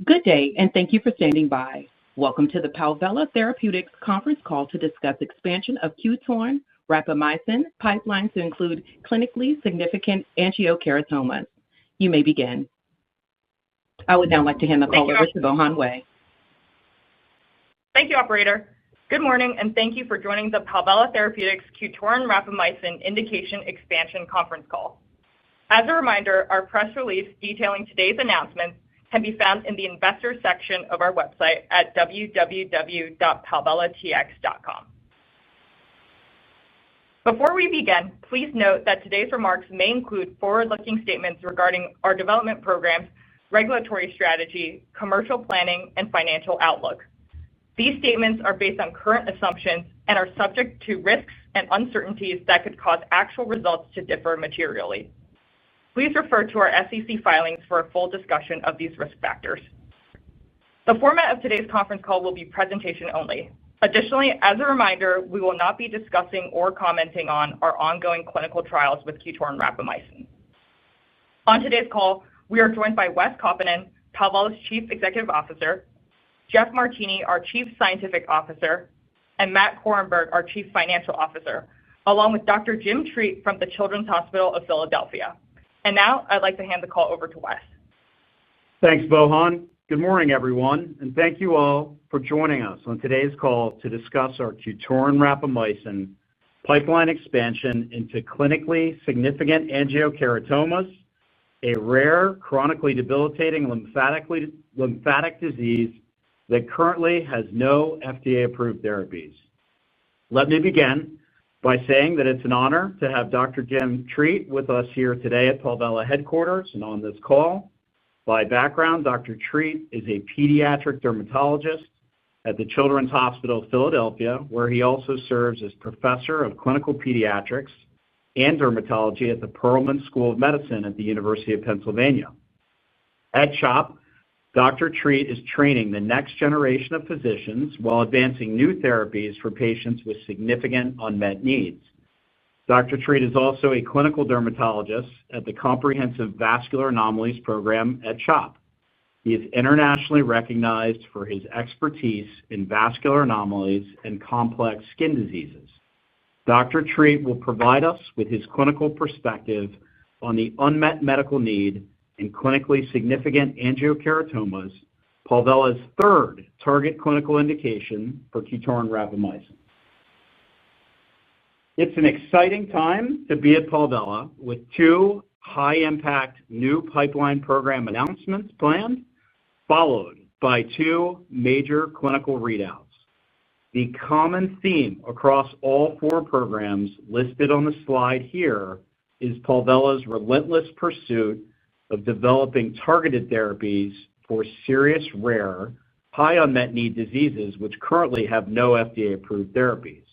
Good day, and thank you for standing by. Welcome to the Palvella Therapeutics conference call to discuss expansion of QTORIN rapamycin pipeline to include clinically significant angiokeratomas. You may begin. I would now like to hand the call over to Bohan Wei. Thank you, operator. Good morning, and thank you for joining the Palvella Therapeutics QTORIN rapamycin indication expansion conference call. As a reminder, our press release detailing today's announcements can be found in the Investors section of our website at www.palvellatx.com. Before we begin, please note that today's remarks may include forward-looking statements regarding our development programs, regulatory strategy, commercial planning, and financial outlook. These statements are based on current assumptions and are subject to risks and uncertainties that could cause actual results to differ materially. Please refer to our SEC filings for a full discussion of these risk factors. The format of today's conference call will be presentation only. Additionally, as a reminder, we will not be discussing or commenting on our ongoing clinical trials with QTORIN rapamycin. On today's call, we are joined by Wes Kaupinen, Palvella's Chief Executive Officer, Jeff Martini, our Chief Scientific Officer, and Matt Korenberg, our Chief Financial Officer, along with Dr. Jim Treat from the Children's Hospital of Philadelphia. And now, I'd like to hand the call over to Wes. Thanks, Bohan. Good morning, everyone, and thank you all for joining us on today's call to discuss our QTORIN rapamycin pipeline expansion into clinically significant angiokeratomas, a rare, chronically debilitating lymphatic disease that currently has no FDA-approved therapies. Let me begin by saying that it's an honor to have Dr. Jim Treat with us here today at Palvella headquarters and on this call. By background, Dr. Treat is a pediatric dermatologist at the Children's Hospital of Philadelphia, where he also serves as professor of clinical pediatrics and dermatology at the Perelman School of Medicine at the University of Pennsylvania. At CHOP, Dr. Treat is training the next generation of physicians while advancing new therapies for patients with significant unmet needs. Dr. Treat is also a clinical dermatologist at the Comprehensive Vascular Anomalies Program at CHOP. He is internationally recognized for his expertise in vascular anomalies and complex skin diseases. Dr. Treat will provide us with his clinical perspective on the unmet medical need in clinically significant angiokeratomas, Palvella's third target clinical indication for QTORIN rapamycin. It's an exciting time to be at Palvella with two high-impact new pipeline program announcements planned, followed by two major clinical readouts. The common theme across all four programs listed on the slide here is Palvella's relentless pursuit of developing targeted therapies for serious, rare, high unmet need diseases which currently have no FDA-approved therapies.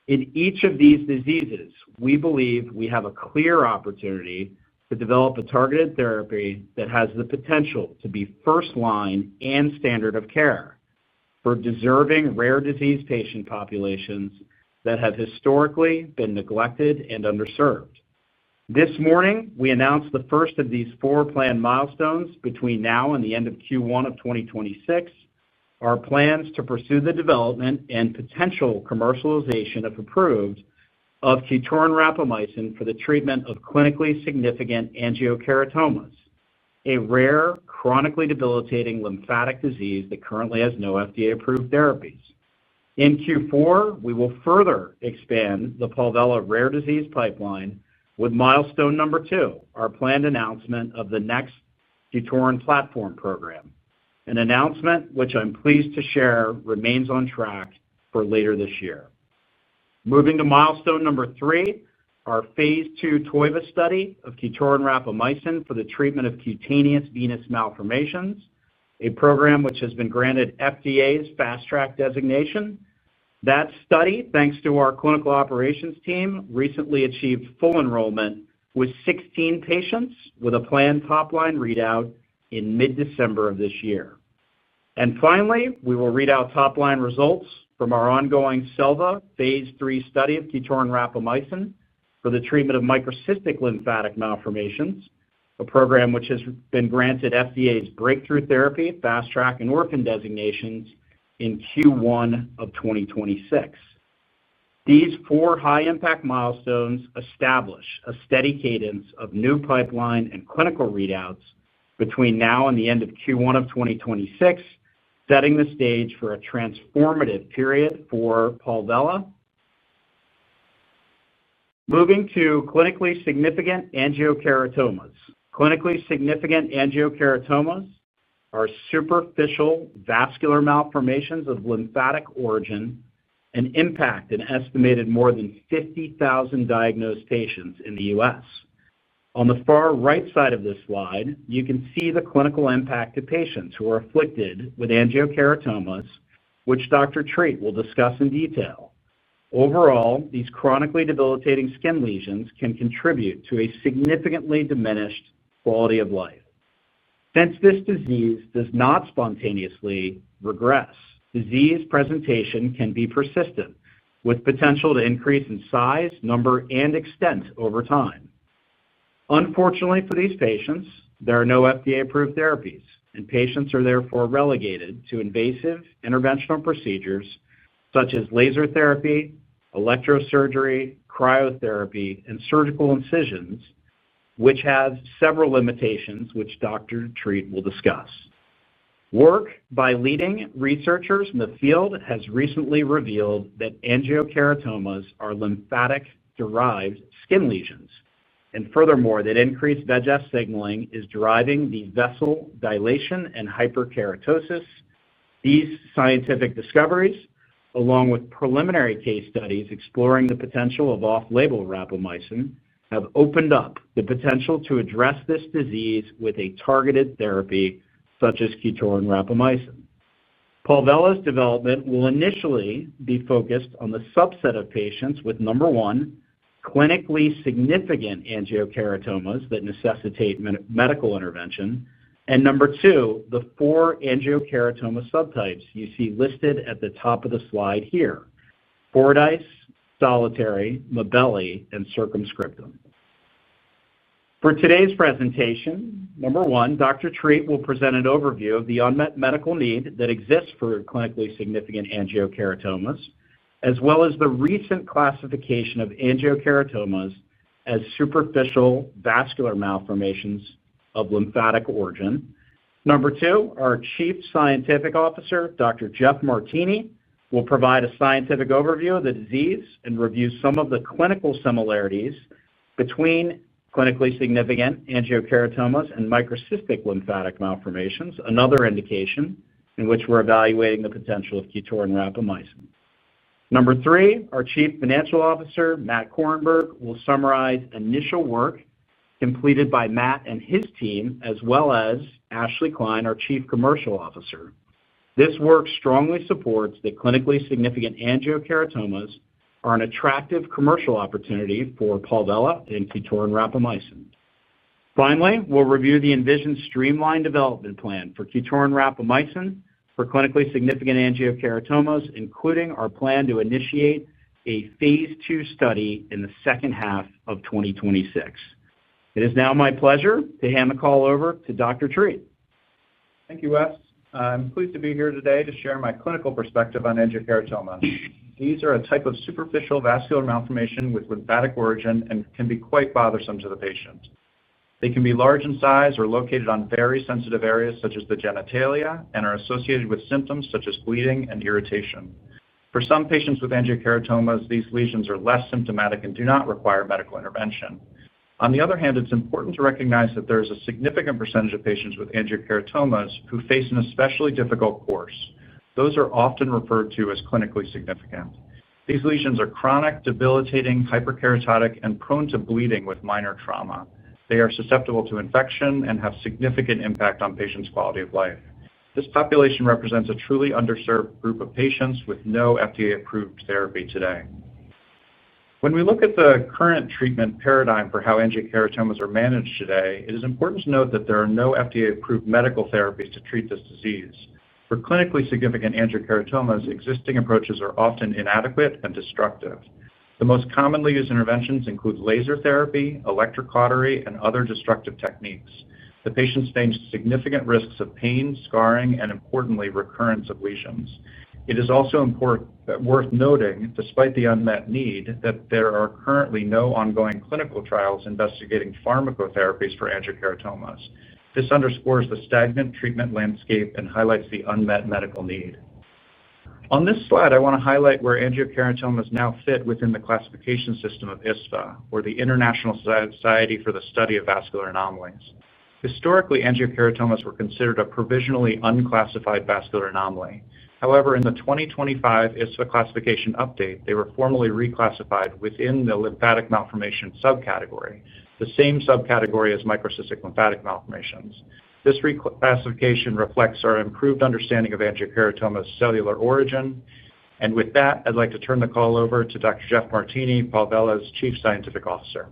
In each of these diseases, we believe we have a clear opportunity to develop a targeted therapy that has the potential to be first-line and standard of care for deserving rare disease patient populations that have historically been neglected and underserved. This morning, we announced the first of these four planned milestones between now and the end of Q1 of 2026, our plans to pursue the development and potential commercialization, if approved, of QTORIN rapamycin for the treatment of clinically significant angiokeratomas, a rare, chronically debilitating lymphatic disease that currently has no FDA-approved therapies. In Q4, we will further expand the Palvella rare disease pipeline with milestone number 2, our planned announcement of the next QTORIN platform program, an announcement which I'm pleased to share remains on track for later this year. Moving to milestone number 3, our phase 2 TOIVA study of QTORIN rapamycin for the treatment of cutaneous venous malformations, a program which has been granted FDA's Fast Track designation. That study, thanks to our clinical operations team, recently achieved full enrollment with 16 patients with a planned top-line readout in mid-December of this year. And finally, we will read out top-line results from our ongoing SELVA phase 3 study of QTORIN rapamycin for the treatment of microcystic lymphatic malformations, a program which has been granted FDA's Breakthrough Therapy, Fast Track, and Orphan designations in Q1 of 2026. These 4 high-impact milestones establish a steady cadence of new pipeline and clinical readouts between now and the end of Q1 of 2026, setting the stage for a transformative period for Palvella. Moving to clinically significant angiokeratomas. Clinically significant angiokeratomas are superficial vascular malformations of lymphatic origin and impact an estimated more than 50,000 diagnosed patients in the U.S. On the far right side of this slide, you can see the clinical impact to patients who are afflicted with angiokeratomas, which Dr. Treat will discuss in detail. Overall, these chronically debilitating skin lesions can contribute to a significantly diminished quality of life. Since this disease does not spontaneously regress, disease presentation can be persistent, with potential to increase in size, number, and extent over time. Unfortunately for these patients, there are no FDA-approved therapies, and patients are therefore relegated to invasive interventional procedures such as laser therapy, electrosurgery, cryotherapy, and surgical incisions, which have several limitations which Dr. Treat will discuss. Work by leading researchers in the field has recently revealed that angiokeratomas are lymphatic-derived skin lesions, and furthermore, that increased VEGF signaling is driving the vessel dilation and hyperkeratosis. These scientific discoveries, along with preliminary case studies exploring the potential of off-label rapamycin, have opened up the potential to address this disease with a targeted therapy such as QTORIN rapamycin. Palvella's development will initially be focused on the subset of patients with, number 1, clinically significant angiokeratomas that necessitate medical intervention, and number 2, the 4 angiokeratoma subtypes you see listed at the top of the slide here: Fordyce, solitary, Mibelli, and circumscriptum. For today's presentation, number 1, Dr. Treat will present an overview of the unmet medical need that exists for clinically significant angiokeratomas, as well as the recent classification of angiokeratomas as superficial vascular malformations of lymphatic origin. Number 2, our Chief Scientific Officer, Dr. Jeff Martini, will provide a scientific overview of the disease and review some of the clinical similarities between clinically significant angiokeratomas and microcystic lymphatic malformations, another indication in which we're evaluating the potential of QTORIN rapamycin. Number 3, our Chief Financial Officer, Matt Korenberg, will summarize initial work completed by Matt and his team, as well as Ashley Klein, our Chief Commercial Officer. This work strongly supports that clinically significant angiokeratomas are an attractive commercial opportunity for Palvella and QTORIN rapamycin. Finally, we'll review the envisioned streamlined development plan for QTORIN rapamycin for clinically significant angiokeratomas, including our plan to initiate a phase 2 study in the second half of 2026. It is now my pleasure to hand the call over to Dr. Treat. Thank you, Wes. I'm pleased to be here today to share my clinical perspective on angiokeratomas. These are a type of superficial vascular malformation with lymphatic origin and can be quite bothersome to the patient. They can be large in size or located on very sensitive areas such as the genitalia and are associated with symptoms such as bleeding and irritation. For some patients with angiokeratomas, these lesions are less symptomatic and do not require medical intervention. On the other hand, it's important to recognize that there is a significant percentage of patients with angiokeratomas who face an especially difficult course. Those are often referred to as clinically significant. These lesions are chronic, debilitating, hyperkeratotic, and prone to bleeding with minor trauma. They are susceptible to infection and have significant impact on patients' quality of life. This population represents a truly underserved group of patients with no FDA-approved therapy today. When we look at the current treatment paradigm for how angiokeratomas are managed today, it is important to note that there are no FDA-approved medical therapies to treat this disease. For clinically significant angiokeratomas, existing approaches are often inadequate and destructive. The most commonly used interventions include laser therapy, electrocautery, and other destructive techniques. The patients face significant risks of pain, scarring, and importantly, recurrence of lesions. It is also worth noting, despite the unmet need, that there are currently no ongoing clinical trials investigating pharmacotherapies for angiokeratomas. This underscores the stagnant treatment landscape and highlights the unmet medical need. On this slide, I want to highlight where angiokeratomas now fit within the classification system of ISSVA, or the International Society for the Study of Vascular Anomalies. Historically, angiokeratomas were considered a provisionally unclassified vascular anomaly. However, in the 2025 ISSVA classification update, they were formally reclassified within the lymphatic malformation subcategory, the same subcategory as microcystic lymphatic malformations. This reclassification reflects our improved understanding of angiokeratoma's cellular origin. And with that, I'd like to turn the call over to Dr. Jeff Martini, Palvella's Chief Scientific Officer.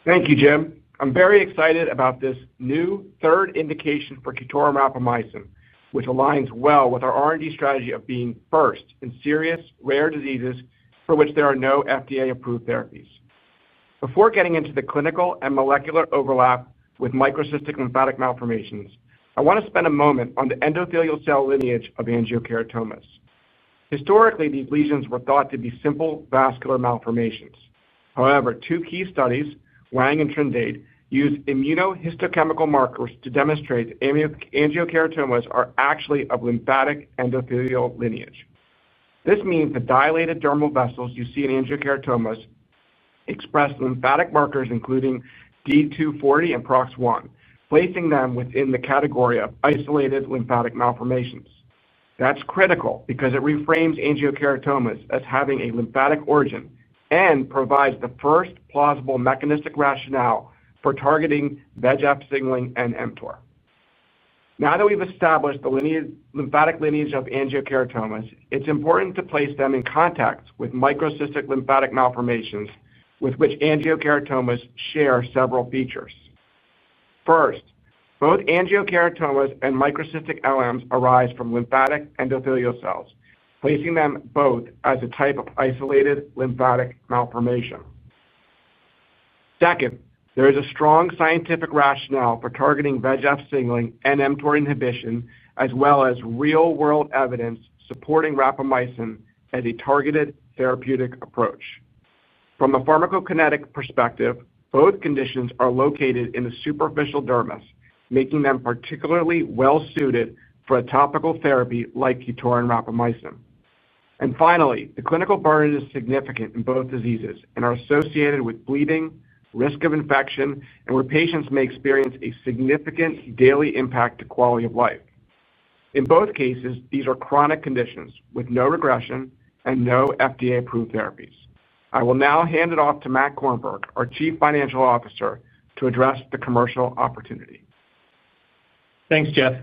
Thank you, Jim. I'm very excited about this new third indication for QTORIN rapamycin, which aligns well with our R&D strategy of being first in serious, rare diseases for which there are no FDA-approved therapies. Before getting into the clinical and molecular overlap with microcystic lymphatic malformations, I want to spend a moment on the endothelial cell lineage of angiokeratomas. Historically, these lesions were thought to be simple vascular malformations. However, two key studies, Wang and Trindade, use immunohistochemical markers to demonstrate angiokeratomas are actually of lymphatic endothelial lineage. This means the dilated dermal vessels you see in angiokeratomas express lymphatic markers including D240 and PROX1, placing them within the category of isolated lymphatic malformations. That's critical because it reframes angiokeratomas as having a lymphatic origin and provides the first plausible mechanistic rationale for targeting VEGF signaling and mTOR. Now that we've established the lymphatic lineage of angiokeratomas, it's important to place them in context with microcystic lymphatic malformations with which angiokeratomas share several features. First, both angiokeratomas and microcystic LMs arise from lymphatic endothelial cells, placing them both as a type of isolated lymphatic malformation. Second, there is a strong scientific rationale for targeting VEGF signaling and mTOR inhibition, as well as real-world evidence supporting rapamycin as a targeted therapeutic approach. From a pharmacokinetic perspective, both conditions are located in the superficial dermis, making them particularly well-suited for a topical therapy like QTORIN rapamycin. And finally, the clinical burden is significant in both diseases and are associated with bleeding, risk of infection, and where patients may experience a significant daily impact to quality of life. In both cases, these are chronic conditions with no regression and no FDA-approved therapies. I will now hand it off to Matt Kornberg, our Chief Financial Officer, to address the commercial opportunity. Thanks, Jeff.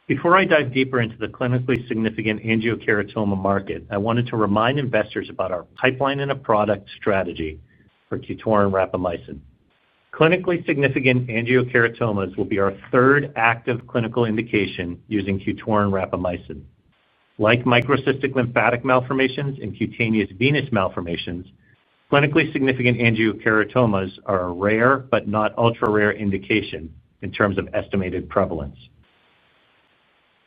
Before I dive deeper into the clinically significant angiokeratoma market, I wanted to remind investors about our pipeline and a product strategy for QTORIN rapamycin. Clinically significant angiokeratomas will be our third active clinical indication using QTORIN rapamycin. Like microcystic lymphatic malformations and cutaneous venous malformations, clinically significant angiokeratomas are a rare but not ultra-rare indication in terms of estimated prevalence.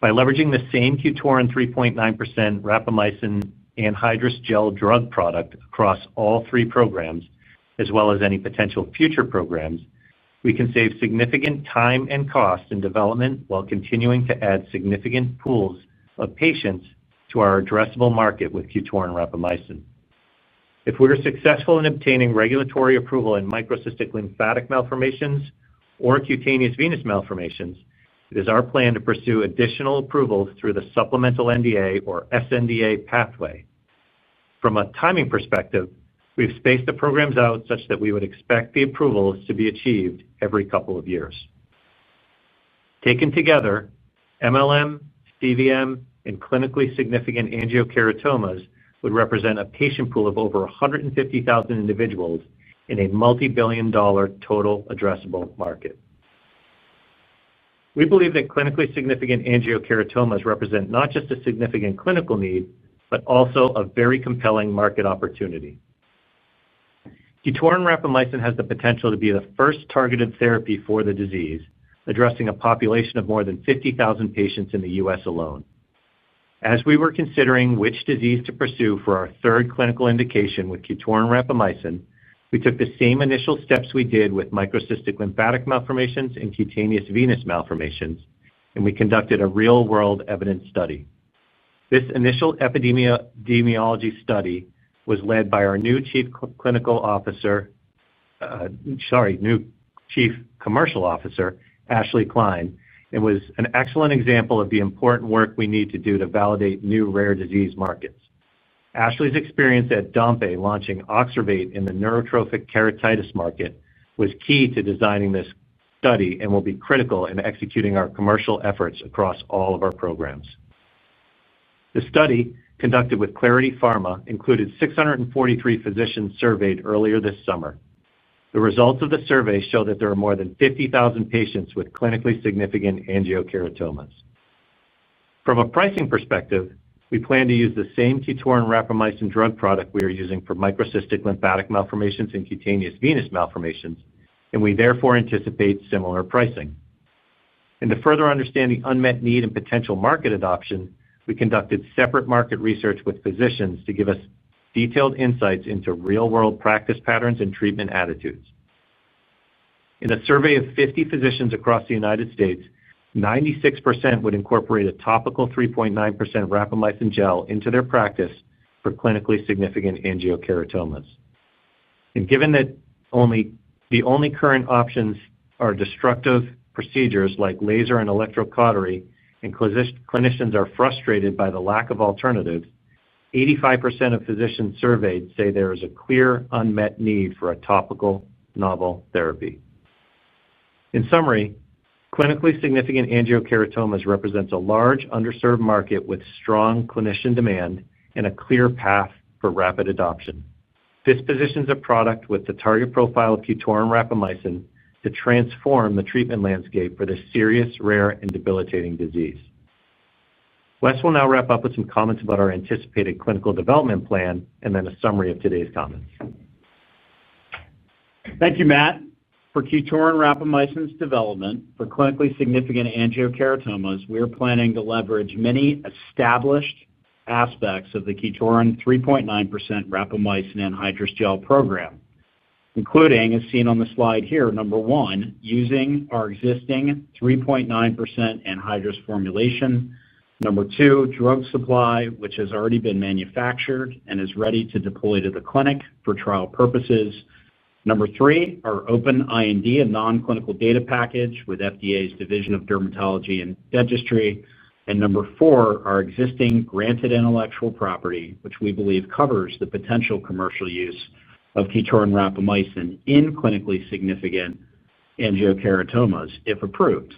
By leveraging the same QTORIN 3.9% rapamycin anhydrous gel drug product across all three programs, as well as any potential future programs, we can save significant time and cost in development while continuing to add significant pools of patients to our addressable market with QTORIN rapamycin. If we are successful in obtaining regulatory approval in microcystic lymphatic malformations or cutaneous venous malformations, it is our plan to pursue additional approvals through the supplemental NDA or sNDA pathway. From a timing perspective, we've spaced the programs out such that we would expect the approvals to be achieved every couple of years. Taken together, MLM, CVM, and clinically significant angiokeratomas would represent a patient pool of over 150,000 individuals in a multi-billion-dollar total addressable market. We believe that clinically significant angiokeratomas represent not just a significant clinical need, but also a very compelling market opportunity. QTORIN rapamycin has the potential to be the first targeted therapy for the disease, addressing a population of more than 50,000 patients in the U.S. alone. As we were considering which disease to pursue for our third clinical indication with QTORIN rapamycin, we took the same initial steps we did with microcystic lymphatic malformations and cutaneous venous malformations, and we conducted a real-world evidence study. This initial epidemiology study was led by our new Chief Commercial Officer, Ashley Klein, and was an excellent example of the important work we need to do to validate new rare disease markets. Ashley's experience at Dompe launching Oxervate in the neurotrophic keratitis market was key to designing this study and will be critical in executing our commercial efforts across all of our programs. The study, conducted with Clarity Pharma, included 643 physicians surveyed earlier this summer. The results of the survey show that there are more than 50,000 patients with clinically significant angiokeratomas. From a pricing perspective, we plan to use the same QTORIN rapamycin drug product we are using for microcystic lymphatic malformations and cutaneous venous malformations, and we therefore anticipate similar pricing. And to further understand the unmet need and potential market adoption, we conducted separate market research with physicians to give us detailed insights into real-world practice patterns and treatment attitudes. In a survey of 50 physicians across the United States, 96% would incorporate a topical 3.9% rapamycin gel into their practice for clinically significant angiokeratomas. And given that the only current options are destructive procedures like laser and electrocautery, and clinicians are frustrated by the lack of alternatives, 85% of physicians surveyed say there is a clear unmet need for a topical novel therapy. In summary, clinically significant angiokeratomas represents a large underserved market with strong clinician demand and a clear path for rapid adoption. This positions a product with the target profile of QTORIN rapamycin to transform the treatment landscape for this serious, rare, and debilitating disease. Wes will now wrap up with some comments about our anticipated clinical development plan and then a summary of today's comments. Thank you, Matt. For QTORIN rapamycin's development for clinically significant angiokeratomas, we are planning to leverage many established aspects of the QTORIN 3.9% rapamycin anhydrous gel program, including, as seen on the slide here, number one, using our existing 3.9% anhydrous formulation. Number two, drug supply, which has already been manufactured and is ready to deploy to the clinic for trial purposes. Number three, our open IND and non-clinical data package with FDA's Division of Dermatology and Dentistry. And number four, our existing granted intellectual property, which we believe covers the potential commercial use of QTORIN rapamycin in clinically significant angiokeratomas, if approved.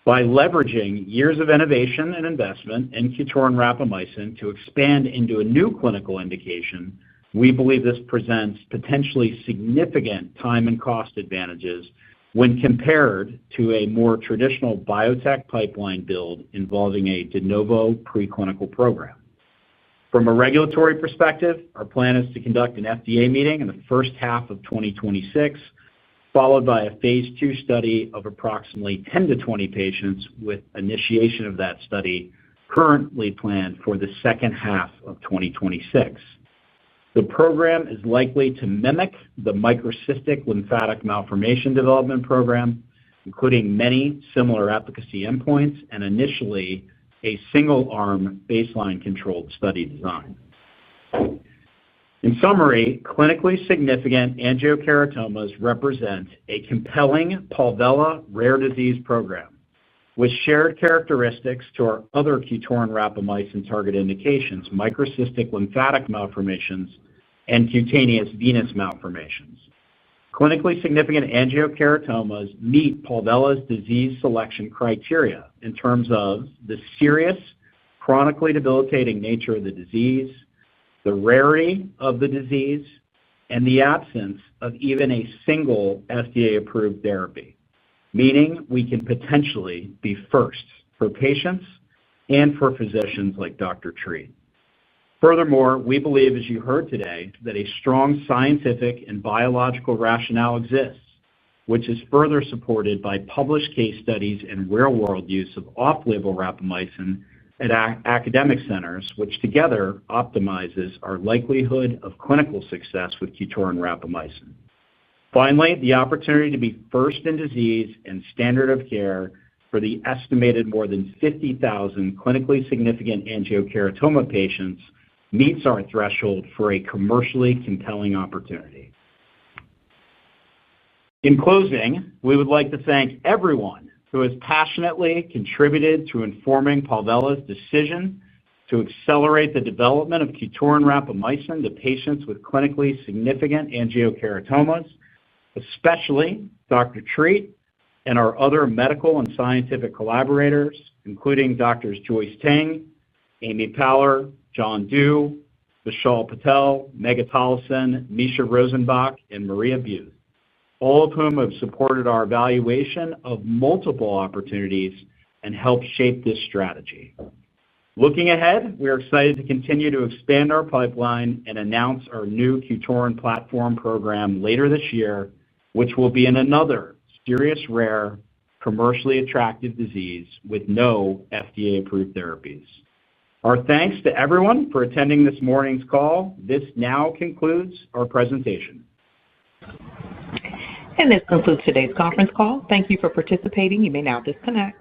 By leveraging years of innovation and investment in QTORIN rapamycin to expand into a new clinical indication, we believe this presents potentially significant time and cost advantages when compared to a more traditional biotech pipeline build involving a de novo preclinical program. From a regulatory perspective, our plan is to conduct an FDA meeting in the first half of 2026, followed by a phase 2 study of approximately 10 to 20 patients, with initiation of that study currently planned for the second half of 2026. The program is likely to mimic the microcystic lymphatic malformation development program, including many similar efficacy endpoints and initially a single-arm baseline controlled study design. In summary, clinically significant angiokeratomas represent a compelling Palvella rare disease program with shared characteristics to our other QTORIN rapamycin target indications, microcystic lymphatic malformations and cutaneous venous malformations. Clinically significant angiokeratomas meet Palvella's disease selection criteria in terms of the serious, chronically debilitating nature of the disease, the rarity of the disease, and the absence of even a single FDA-approved therapy, meaning we can potentially be first for patients and for physicians like Dr. Treat. Furthermore, we believe, as you heard today, that a strong scientific and biological rationale exists, which is further supported by published case studies and real-world use of off-label rapamycin at academic centers, which together optimizes our likelihood of clinical success with QTORIN rapamycin. Finally, the opportunity to be first in disease and standard of care for the estimated more than 50,000 clinically significant angiokeratoma patients meets our threshold for a commercially compelling opportunity. In closing, we would like to thank everyone who has passionately contributed to informing Palvella's decision to accelerate the development of QTORIN rapamycin to patients with clinically significant angiokeratomas, especially Dr. Treat and our other medical and scientific collaborators, including Drs. Joyce Tang, Amy Paller, John Dew, Vishal Patel, Megha Tollison, Misha Rosenbach, and Maria Buse, all of whom have supported our evaluation of multiple opportunities and helped shape this strategy. Looking ahead, we are excited to continue to expand our pipeline and announce our new QTORIN platform program later this year, which will be in another serious, rare, commercially attractive disease with no FDA-approved therapies. Our thanks to everyone for attending this morning's call. This now concludes our presentation. And this concludes today's conference call. Thank you for participating. You may now disconnect.